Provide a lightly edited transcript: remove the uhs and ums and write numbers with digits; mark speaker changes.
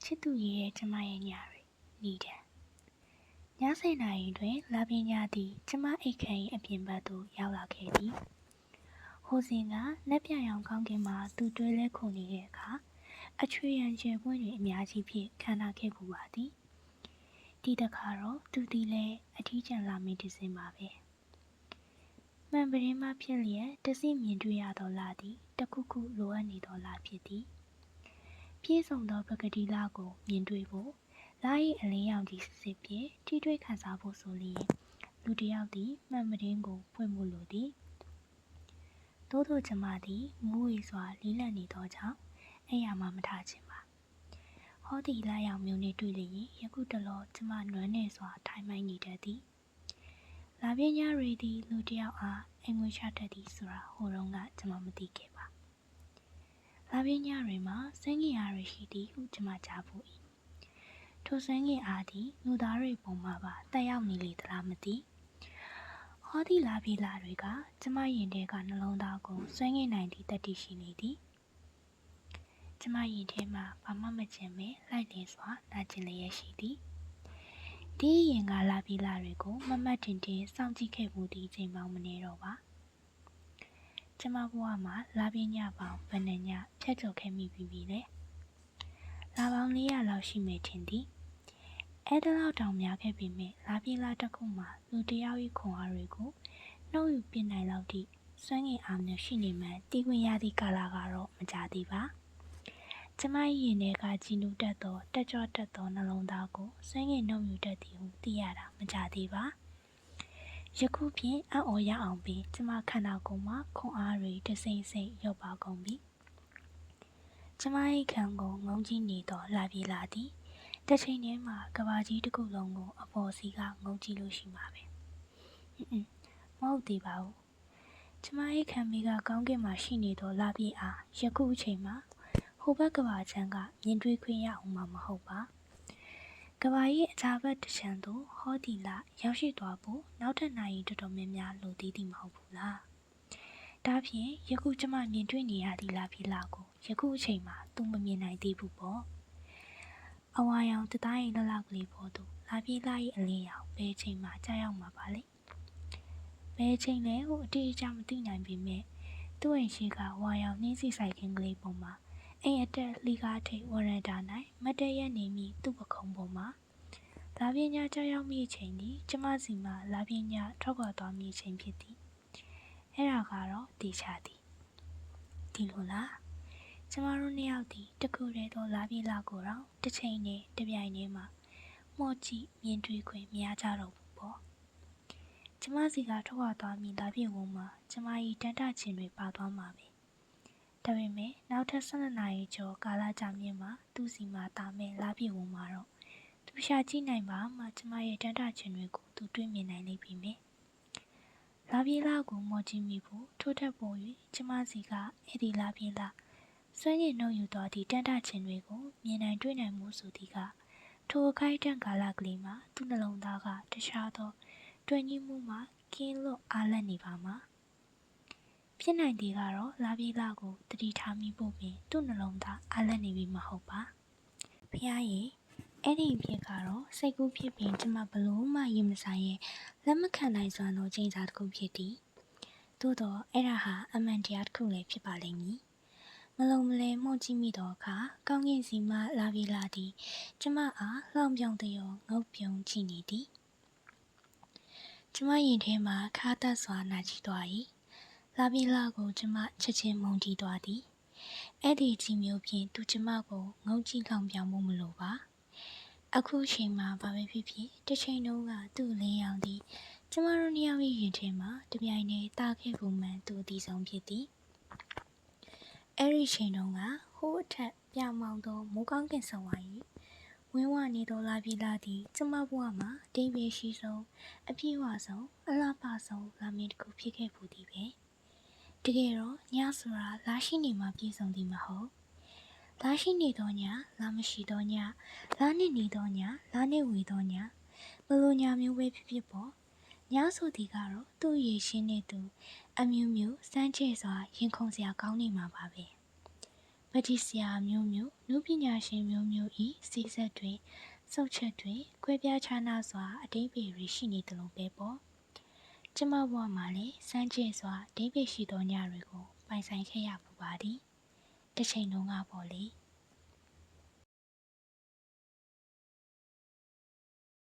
Speaker 1: ချစ်သူရဲ့ကျမရဲ့ညတွေနီးတယ်။ည10 နာရီတွင်လာပညာသည်ကျမအိတ်ခမ်း၏အပြင်ဘက်သို့ရောက်လာခဲ့သည်။ဟိုစဉ်ကနက်ပြရောင်ကောင်းကင်မှာသူတွဲလဲခုန်နေတဲ့အခါအချွေရန်ကျယ်ပွင့်တွင်အများကြီးဖြင့်ခံထားခဲ့ပူပါသည်။ဒီတစ်ခါတော့သူသည်လည်းအထီးကျန်လာမည်တစ်စင်ပါပဲ။မှန်ပရင်းမှဖြစ်လျက်တစိမြင်တွေ့ရသောလသည်တခုခုလိုအပ်နေသောလဖြစ်သည်။ပြည့်စုံသောပကတိလကိုမြင်တွေ့ဖို့လာ၏အလင်းရောင်ကြီးစစ်စစ်ဖြင့်ထိတွေ့ခံစားဖို့ဆိုလျင်လူတစ်ယောက်သည်မှန်ပရင်းကိုဖွင့်ဖို့လိုသည်။သို့သောကျမသည်မူးဝေစွာလီးလံနေသောကြောင့်အိမ်ယာမှမထခြင်းပါ။ဟောဒီလာရောင်မျိုးနှင့်တွေ့လျင်ယခုတလောကျမနွမ်းနယ်စွာထိုင်မိုက်နေတတ်သည်။လာပညာရီသည်လူတစ်ယောက်အားအိမ်ငွေချတတ်သည်ဆိုတာဟိုတုန်းကကျမမသိခဲ့ပါ။လာပညာရီမှာစွမ်းငင်အားတွေရှိသည်ဟုကျမကြားဖို့၏။ထိုစွမ်းငင်အားသည်လူသားတွေပုံမှာပါတက်ရောက်နေလေသလားမသိ။ဟောဒီလာပြေလာတွေကကျမရင်ထဲကနှလုံးသားကိုစွမ်းငင်နိုင်သည့်တတိရှိနေသည်။ကျမရင်ထဲမှာဘာမှမကျင်ပဲလိုက်လျင်စွာနာကျင်လျက်ရှိသည်။ဒီရင်ကလာပြေလာတွေကိုမမတ်တင်တင်စောင့်ကြည့်ခဲ့မှုသည်ချိန်ပေါင်းမနေတော့ပါ။ကျမဘဝမှာလာပညာပေါင်းဘယ်နှညဖြတ်ကျော်ခဲ့မိပြီလေ။လာပေါင်း400လောက်ရှိမယ်ထင်သည်။အဲ့ဒါလောက်တောင်များခဲ့ပေမဲ့လာပြေလာတစ်ခုမှာလူတစ်ယောက်၏ခွန်အားတွေကိုနှုတ်ယူပြနိုင်လောက်သည့်စွမ်းငင်အားမျိုးရှိနေမှန်းတီးခွင့်ရသည့်ကာလကတော့မကြသေးပါ။ကျမ၏ရင်ထဲကကြည်နူးတတ်သောတက်ကြွတတ်သောနှလုံးသားကိုစွမ်းငင်နှုတ်ယူတတ်သည်ဟုသိရတာမကြသေးပါ။ယခုဖြင့်အံ့ဩရအောင်ပင်ကျမခန္ဓာကိုယ်မှာခွန်အားတွေတစိမ့်စိမ့်ရောက်ပါကုန်ပြီ။ကျမ၏ခံကိုငုံကြည့်နေသောလာပြေလာသည်တစ်ချိန်တည်းမှာကဘာကြီးတစ်ခုလုံးကိုအပေါ်စီကငုံကြည့်လို့ရှိမှာပဲမဟုတ်သေးပါဘူးကျမ၏ခံမိကကောင်းကင်မှာရှိနေသောလာပြေအားယခုအချိန်မှာဟိုဘက်ကဘာချမ်းကမြင်တွေ့ခွင့်ရအောင်မှာမဟုတ်ပါကဘာကြီးအခြားဘက်တစ်ချမ်းသို့ဟောဒီလာရောက်ရှိသွားဖို့နောက်ထပ်နိုင်တော်တော်များများလိုသေးသည်မဟုတ်ဘူးလားဒါဖြင့်ယခုကျမမြင်တွေ့နေရသည့်လာပြေလာကိုယခုအချိန်မှာသူမမြင်နိုင်သေးဘူးပေါ့အဝါရောင်တသားရင်လှလှကလေးပေါ်သို့လာပြေးလာ၏အလင်းရောင်ဘယ်ချိန်မှကြာရောက်မှာပါလဲဘယ်ချိန်လဲဟုအတိအကျမသိနိုင်ပေမဲ့သူ့အိမ်ရှိကဝါရောင်နှင်းစီဆိုင်ခင်းကလေးပေါ်မှာအိမ်အတက်လှီကားထိပ်ဝရန်တာ၌မတ်တရက်နေမိသူ့ပခုံးပေါ်မှာလာပညာကြာရောက်မိချိန်သည်ကျမစီမှာလာပညာထွက်ခွာသွားမိချိန်ဖြစ်သည်အဲ့ဒါကတော့တေချာသည်ဒီလိုလားကျမတို့နှစ်ယောက်သည်တခုတည်းသောလာပြေလာကိုတော့တစ်ချိန်နဲ့တစ်ပြိုင်တည်းမှာမော့ကြည့်မြင်တွေ့ခွင့်မရကြတော့ဘူးပေါ့ကျမစီကထွက်ခွာသွားမိလာပြေဝန်းမှာကျမ၏တန်တခြင်းတွေပါသွားမှာပဲဒါပေမဲ့နောက်ထပ်12နာရီကျော်ကာလကြာမြင့်မှာသူ့စီမှာတာမဲ့လာပြေဝန်းမှာတော့သူရှာကြည့်နိုင်ပါမှကျမရဲ့တန်တခြင်းတွေကိုသူတွေ့မြင်နိုင်လိမ့်ပြီမယ်လာပြေလာကိုမော့ကြည့်မိဖို့ထို့ထက်ပို၍ကျမစီကအဲ့ဒီလာပြေလာစွမ်းရည်နှုတ်ယူသွားသည့်တန်တခြင်းတွေကိုမြင်နိုင်တွေ့နိုင်မှုဆိုသည်ကထိုအခိုက်အတန့်ကာလကလေးမှာသူ့နှလုံးသားကတခြားသောတွင်ကြီးမှုမှကင်းလွတ်အားလတ်နေပါမှာဖြစ်နိုင်သည်ကတော့လာပြေးလာကိုတတိထားမိဖို့ပင်သူ့နှလုံးသားအားလတ်နေပြီမဟုတ်ပါဖျားရင်အဲ့ဒီဖြစ်ကတော့စိတ်ကူးဖြစ်ပင်ကျမဘလို့မှရင်မဆိုင်ရဲ့လက်မခံနိုင်စွမ်းသောချိန်စာတစ်ခုဖြစ်သည်သို့တော့အဲ့ဒါဟာအမှန်တရားတစ်ခုလည်းဖြစ်ပါလိမ့်မည်မလုံမလဲမှုန့်ကြည့်မိသောအခါကောင်းကင်စီမှလာပြေးလာသည်ကျမအားလှောင်ပြောင်တရောငုတ်ပြုံကြည့်နေသည်ကျမရင်ထဲမှာခါသက်စွာနာကြည့်သွား၏လာပြေးလာကိုကျမချက်ချင်းမုန်းတီးသွားသည်အဲ့ဒီကြည့်မျိုးဖြင့်သူကျမကိုငုတ်ကြည့်လောင်ပြောင်မှုမလိုပါအခုချိန်မှာဘာပဲဖြစ်ဖြစ်တစ်ချိန်လုံးကသူ့လင်းရောင်သည်ကျမတို့နှစ်ယောက်ရဲ့ရင်ထဲမှာတပြိုင်တည်းတာခဲ့ပုံမှန်သူအသီးဆုံးဖြစ်သည်အဲ့ဒီချိန်တုန်းကဟိုးအထက်ပြောင်မောင်သောမိုးကောင်းကင်ဆောင်ဝါ၏ဝင်းဝနေသောလာပြေးလာသည်ကျမဘဝမှာတိမ်ပေရှိဆုံးအပြည့်အဝဆုံးအလားပါဆုံးလာမင်းတစ်ခုဖြစ်ခဲ့ပူသည်ပဲတကယ်တော့ညဆိုတာလာရှိနေမှပြည့်စုံသည်မဟုတ်လာရှိနေသောညလာမရှိသောညလာနှင့်နေသောညလာနှင့်ဝေသောညဘလို့ညမျိုးပဲဖြစ်ဖြစ်ပေါ့ညဆိုသည်ကတော့သူ့ရေရှင်းနေသူအမျိုးမျိုးစမ်းချဲ့စွာရင်ခုန်စရာကောင်းနေမှာပါပဲဘ တိဆရာမျိုးမျိုးနုပညာရှင်မျိုးမျိုးဤစီးစက်တွင်စုပ်ချက်တွင်ကွဲပြားခြားနားစွာအတိပ္ပယ်တွေရှိနေသလိုပဲပေါ့ကျမဘဝမှာလည်းစမ်းကြဲစွာအတိပ္ပယ်ရှိသောညတွေကိုပိုင်ဆိုင်ခဲ့ရပူပါသည်တစ်ချိန်လုံးကပေါ့လေ